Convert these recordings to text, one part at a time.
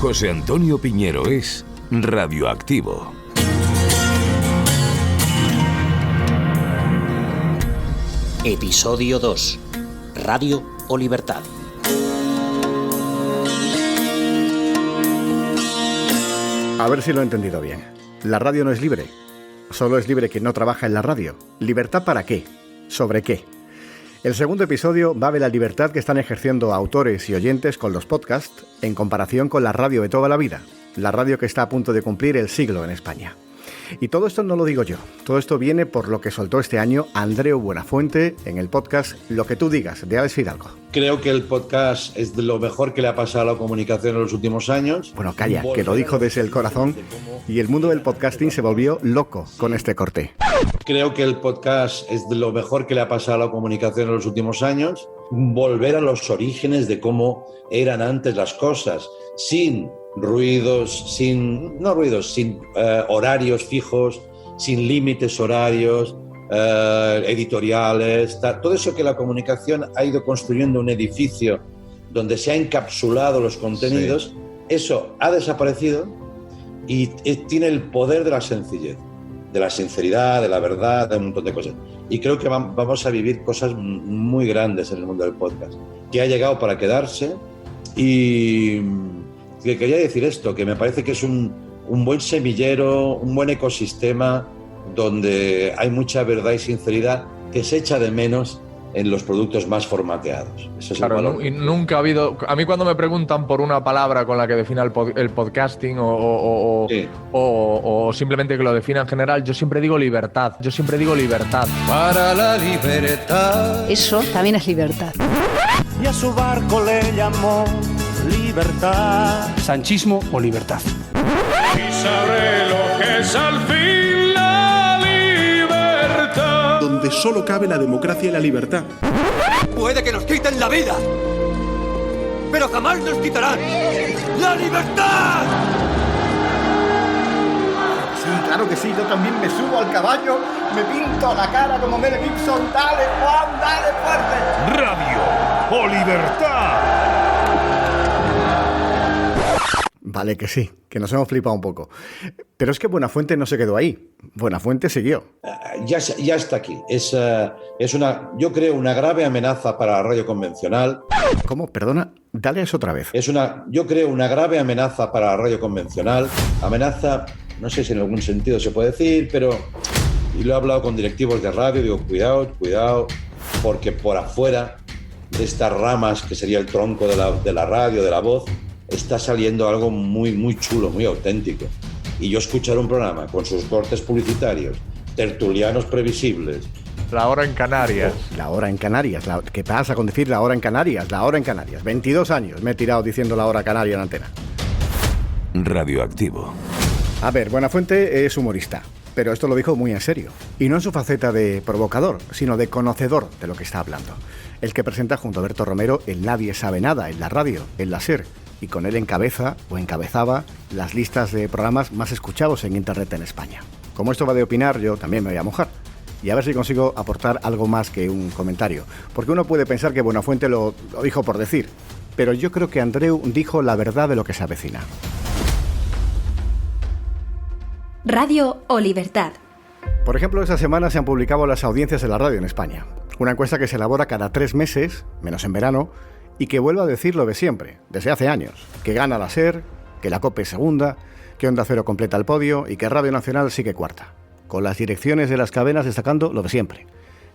José Antonio Piñero es Radioactivo. Episodio 2. Radio o libertad. A ver si lo he entendido bien. La radio no es libre. Solo es libre quien no trabaja en la radio. ¿Libertad para qué? ¿Sobre qué? El segundo episodio va de la libertad que están ejerciendo autores y oyentes con los podcasts en comparación con la radio de toda la vida. La radio que está a punto de cumplir el siglo en España. Y todo esto no lo digo yo. Todo esto viene por lo que soltó este año Andreu Buenafuente en el podcast Lo que tú digas, de Alex Fidalgo. Creo que el podcast es de lo mejor que le ha pasado a la comunicación en los últimos años. Bueno, calla, que lo dijo desde el corazón y el mundo del podcasting se volvió loco con este corte. Creo que el podcast es de lo mejor que le ha pasado a la comunicación en los últimos años. Volver a los orígenes de cómo eran antes las cosas, sin ruidos, sin horarios fijos, sin límites horarios, editoriales, todo eso que la comunicación ha ido construyendo un edificio donde se ha encapsulado los contenidos, sí. Eso ha desaparecido y tiene el poder de la sencillez, de la sinceridad, de la verdad, de un montón de cosas. Y creo que vamos a vivir cosas muy grandes en el mundo del podcast, que ha llegado para quedarse. Y que quería decir esto, que me parece que es un buen semillero, un buen ecosistema donde hay mucha verdad y sinceridad que se echa de menos en los productos más formateados. Eso es claro, y nunca ha habido... A mí cuando me preguntan por una palabra con la que defina el podcasting sí. o simplemente que lo defina en general, yo siempre digo libertad. Para la libertad. Eso también es libertad. Y a su barco le llamó libertad. Sanchismo o libertad. Y sabré lo que es al fin la libertad. Donde solo cabe la democracia y la libertad. Puede que nos quiten la vida, pero jamás nos quitarán la libertad. Sí, claro que sí, yo también me subo al caballo, me pinto la cara como Mel Gibson. Dale, Juan, dale fuerte. Radio o libertad. Vale que sí, que nos hemos flipado un poco. Pero es que Buenafuente no se quedó ahí. Buenafuente siguió. Ya está aquí. Yo creo, una grave amenaza para la radio convencional. ¿Cómo? Perdona, dale eso otra vez. Yo creo una grave amenaza para la radio convencional. Amenaza, no sé si en algún sentido se puede decir, pero... Y lo he hablado con directivos de radio, digo, cuidado, porque por afuera de estas ramas, que sería el tronco de la radio, de la voz, está saliendo algo muy, muy chulo, muy auténtico. Y yo escuchar un programa con sus cortes publicitarios, tertulianos previsibles. La hora en Canarias. La hora en Canarias. ¿Qué pasa con decir la hora en Canarias? La hora en Canarias. 22 años me he tirado diciendo la hora canaria en antena. Radioactivo. A ver, Buenafuente es humorista, pero esto lo dijo muy en serio. Y no en su faceta de provocador, sino de conocedor de lo que está hablando. El que presenta junto a Berto Romero el Nadie Sabe Nada en la radio, en la SER. Y con él encabezaba las listas de programas más escuchados en Internet en España. Como esto va de opinar, yo también me voy a mojar. Y a ver si consigo aportar algo más que un comentario. Porque uno puede pensar que Buenafuente lo dijo por decir. Pero yo creo que Andreu dijo la verdad de lo que se avecina. Radio o libertad. Por ejemplo, esta semana se han publicado las audiencias de la radio en España. Una encuesta que se elabora cada 3 meses, menos en verano, y que vuelvo a decir lo de siempre, desde hace años, que gana la SER, que la COPE es segunda, que Onda Cero completa el podio y que Radio Nacional sigue cuarta, con las direcciones de las cadenas destacando lo de siempre,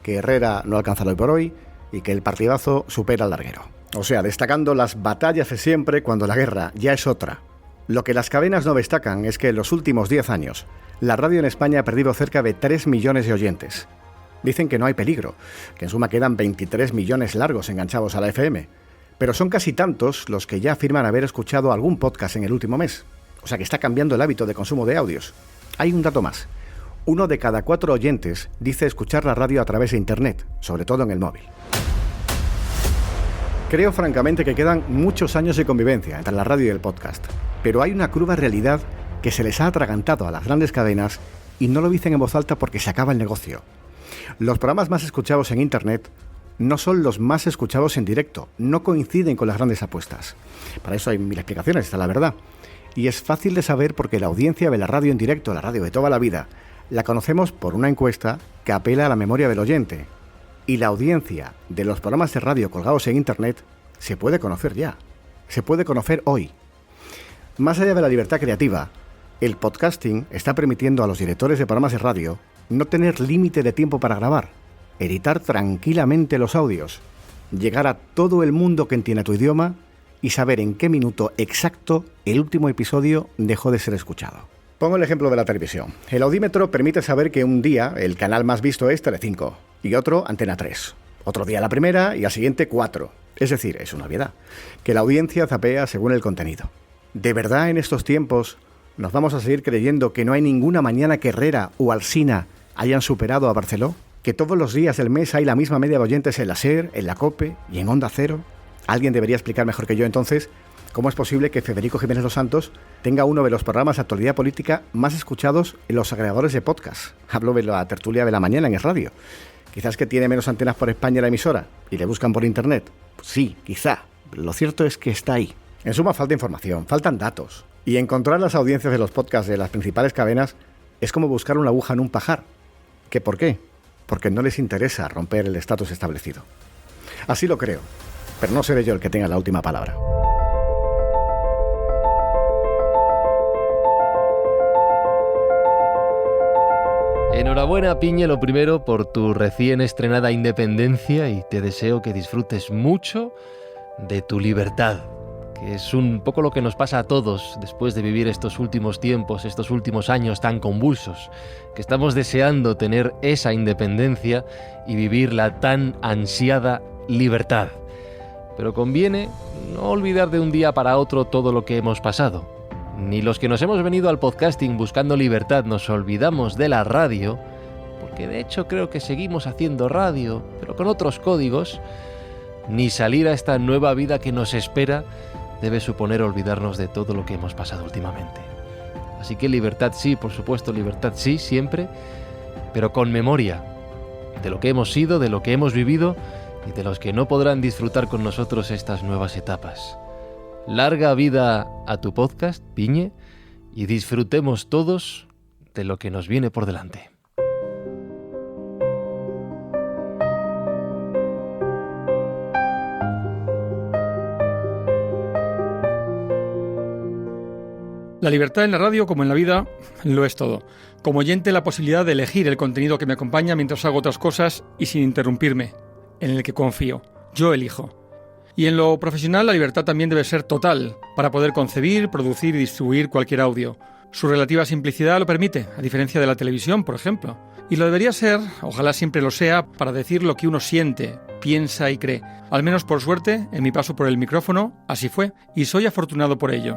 que Herrera no alcanza el hoy por hoy y que el partidazo supera al larguero. O sea, destacando las batallas de siempre cuando la guerra ya es otra. Lo que las cadenas no destacan es que en los últimos 10 años, la radio en España ha perdido cerca de 3 millones de oyentes. Dicen que no hay peligro, que en suma quedan 23 millones largos enganchados a la FM. Pero son casi tantos los que ya afirman haber escuchado algún podcast en el último mes. O sea que está cambiando el hábito de consumo de audios. Hay un dato más. 1 de cada 4 oyentes dice escuchar la radio a través de Internet, sobre todo en el móvil. Creo francamente que quedan muchos años de convivencia entre la radio y el podcast. Pero hay una cruda realidad que se les ha atragantado a las grandes cadenas y no lo dicen en voz alta porque se acaba el negocio. Los programas más escuchados en Internet no son los más escuchados en directo, no coinciden con las grandes apuestas. Para eso hay mil explicaciones, esta es la verdad. Y es fácil de saber porque la audiencia de la radio en directo, la radio de toda la vida, la conocemos por una encuesta que apela a la memoria del oyente. Y la audiencia de los programas de radio colgados en Internet se puede conocer ya, se puede conocer hoy. Más allá de la libertad creativa, el podcasting está permitiendo a los directores de programas de radio no tener límite de tiempo para grabar, editar tranquilamente los audios, llegar a todo el mundo que entienda tu idioma y saber en qué minuto exacto el último episodio dejó de ser escuchado. Pongo el ejemplo de la televisión. El audímetro permite saber que un día el canal más visto es Telecinco y otro Antena 3. Otro día la primera y al siguiente 4. Es decir, es una obviedad, que la audiencia zapea según el contenido. ¿De verdad en estos tiempos nos vamos a seguir creyendo que no hay ninguna mañana que Herrera o Alsina hayan superado a Barceló? ¿Que todos los días del mes hay la misma media de oyentes en la SER, en la COPE y en Onda Cero? Alguien debería explicar mejor que yo entonces cómo es posible que Federico Jiménez Los Santos tenga uno de los programas de actualidad política más escuchados en los agregadores de podcast. Hablo de la tertulia de la mañana en el radio. Quizás que tiene menos antenas por España la emisora y le buscan por internet. Pues sí, quizá. Lo cierto es que está ahí. En suma, falta información, faltan datos. Y encontrar las audiencias de los podcasts de las principales cadenas es como buscar una aguja en un pajar. ¿Qué por qué? Porque no les interesa romper el estatus establecido. Así lo creo, pero no seré yo el que tenga la última palabra. Enhorabuena, Piñe, lo primero, por tu recién estrenada independencia y te deseo que disfrutes mucho de tu libertad, que es un poco lo que nos pasa a todos después de vivir estos últimos tiempos, estos últimos años tan convulsos, que estamos deseando tener esa independencia y vivir la tan ansiada libertad. Pero conviene no olvidar de un día para otro todo lo que hemos pasado. Ni los que nos hemos venido al podcasting buscando libertad nos olvidamos de la radio, porque de hecho creo que seguimos haciendo radio, pero con otros códigos, ni salir a esta nueva vida que nos espera debe suponer olvidarnos de todo lo que hemos pasado últimamente. Así que libertad sí, por supuesto, libertad sí, siempre, pero con memoria de lo que hemos sido, de lo que hemos vivido y de los que no podrán disfrutar con nosotros estas nuevas etapas. Larga vida a tu podcast, Piñe, y disfrutemos todos de lo que nos viene por delante. La libertad en la radio, como en la vida, lo es todo. Como oyente, la posibilidad de elegir el contenido que me acompaña mientras hago otras cosas y sin interrumpirme, en el que confío. Yo elijo. Y en lo profesional, la libertad también debe ser total, para poder concebir, producir y distribuir cualquier audio. Su relativa simplicidad lo permite, a diferencia de la televisión, por ejemplo. Y lo debería ser, ojalá siempre lo sea, para decir lo que uno siente, piensa y cree. Al menos por suerte, en mi paso por el micrófono, así fue, y soy afortunado por ello.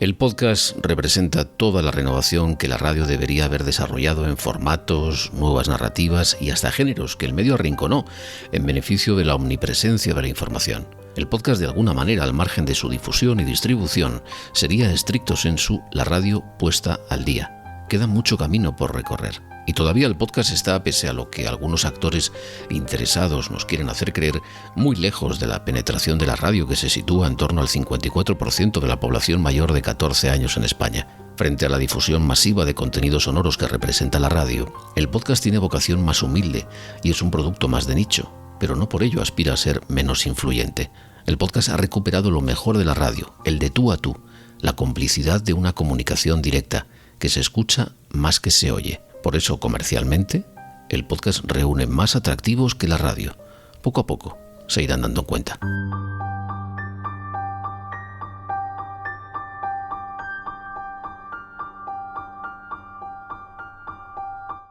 El podcast representa toda la renovación que la radio debería haber desarrollado en formatos, nuevas narrativas y hasta géneros que el medio arrinconó en beneficio de la omnipresencia de la información. El podcast, de alguna manera, al margen de su difusión y distribución, sería estricto sensu la radio puesta al día. Queda mucho camino por recorrer. Y todavía el podcast está, pese a lo que algunos actores interesados nos quieren hacer creer, muy lejos de la penetración de la radio, que se sitúa en torno al 54% de la población mayor de 14 años en España. Frente a la difusión masiva de contenidos sonoros que representa la radio, el podcast tiene vocación más humilde y es un producto más de nicho, pero no por ello aspira a ser menos influyente. El podcast ha recuperado lo mejor de la radio, el de tú a tú, la complicidad de una comunicación directa, que se escucha más que se oye. Por eso, comercialmente, el podcast reúne más atractivos que la radio. Poco a poco se irán dando cuenta.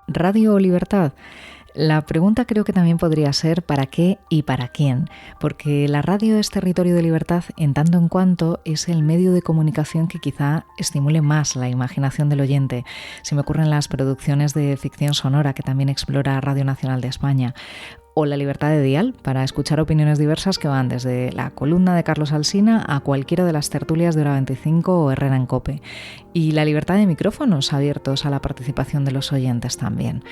Radio o Libertad. La pregunta creo que también podría ser ¿para qué y para quién? Porque la radio es territorio de libertad en tanto en cuanto es el medio de comunicación que quizá estimule más la imaginación del oyente. Se me ocurren las producciones de ficción sonora que también explora Radio Nacional de España, o la libertad de dial para escuchar opiniones diversas que van desde la columna de Carlos Alsina a cualquiera de las tertulias de Hora 25 o Herrera en COPE. Y la libertad de micrófonos abiertos a la participación de los oyentes también.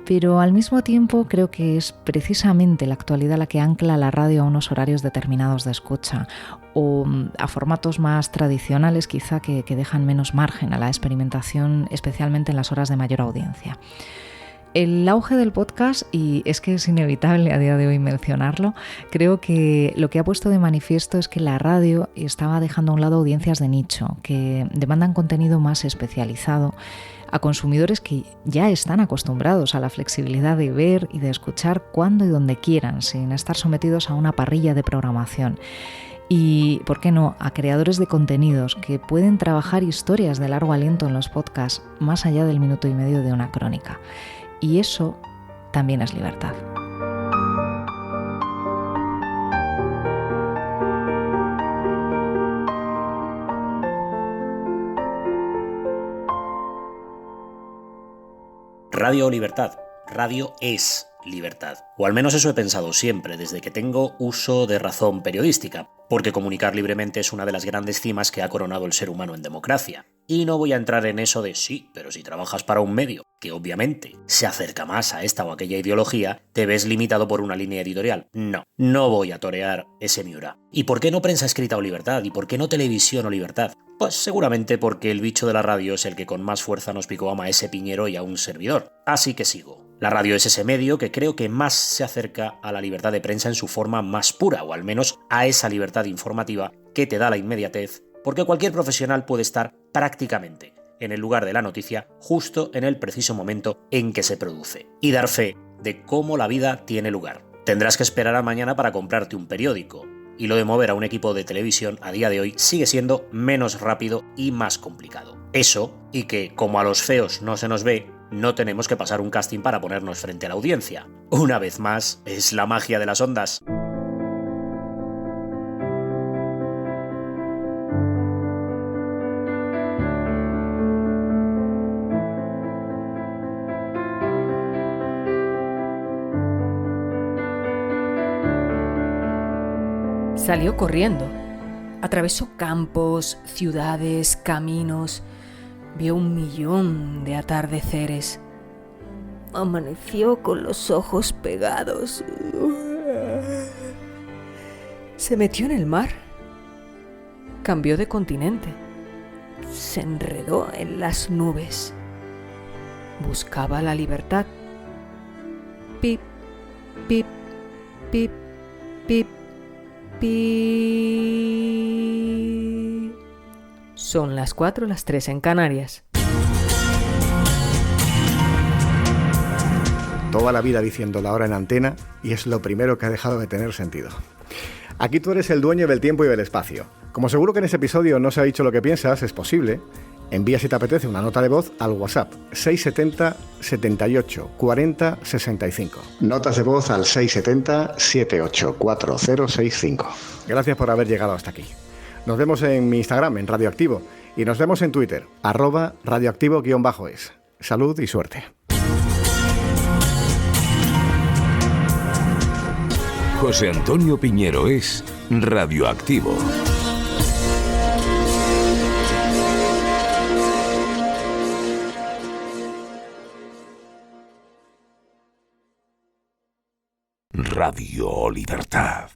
Pero al mismo tiempo creo que es precisamente la actualidad la que ancla la radio a unos horarios determinados de escucha o a formatos más tradicionales quizá que dejan menos margen a la experimentación, especialmente en las horas de mayor audiencia. El auge del podcast, y es que es inevitable a día de hoy mencionarlo, creo que lo que ha puesto de manifiesto es que la radio estaba dejando a un lado audiencias de nicho, que demandan contenido más especializado, a consumidores que ya están acostumbrados a la flexibilidad de ver y de escuchar cuando y donde quieran, sin estar sometidos a una parrilla de programación. Y, ¿por qué no?, a creadores de contenidos que pueden trabajar historias de largo aliento en los podcasts, más allá del minuto y medio de una crónica. Y eso también es libertad. Radio Libertad. Radio es libertad. O al menos eso he pensado siempre, desde que tengo uso de razón periodística, porque comunicar libremente es una de las grandes cimas que ha coronado el ser humano en democracia. Y no voy a entrar en eso de sí, pero si trabajas para un medio que obviamente se acerca más a esta o aquella ideología, te ves limitado por una línea editorial. No voy a torear ese miura. ¿Y por qué no prensa escrita o libertad? ¿Y por qué no televisión o libertad? Pues seguramente porque el bicho de la radio es el que con más fuerza nos picó a Maese Piñero y a un servidor. Así que sigo. La radio es ese medio que creo que más se acerca a la libertad de prensa en su forma más pura, o al menos a esa libertad informativa que te da la inmediatez, porque cualquier profesional puede estar prácticamente en el lugar de la noticia justo en el preciso momento en que se produce, y dar fe de cómo la vida tiene lugar. Tendrás que esperar a mañana para comprarte un periódico, y lo de mover a un equipo de televisión a día de hoy sigue siendo menos rápido y más complicado. Eso, y que como a los feos no se nos ve, no tenemos que pasar un casting para ponernos frente a la audiencia. Una vez más, es la magia de las ondas. Salió corriendo. Atravesó campos, ciudades, caminos. Vio 1.000.000 de atardeceres. Amaneció con los ojos pegados. Se metió en el mar. Cambió de continente. Se enredó en las nubes. Buscaba la libertad. Pip, pip, pip, pip, pip. Son las 4, las 3 en Canarias. Toda la vida diciendo la hora en antena y es lo primero que ha dejado de tener sentido. Aquí tú eres el dueño del tiempo y del espacio. Como seguro que en ese episodio no se ha dicho lo que piensas, es posible. Envía si te apetece una nota de voz al WhatsApp 670 78 40 65. Notas de voz al 670 784065. Gracias por haber llegado hasta aquí. Nos vemos en mi Instagram, en Radioactivo, y nos vemos en Twitter, @radioactivo_es. Salud y suerte. José Antonio Piñero es Radioactivo. Radio Libertad.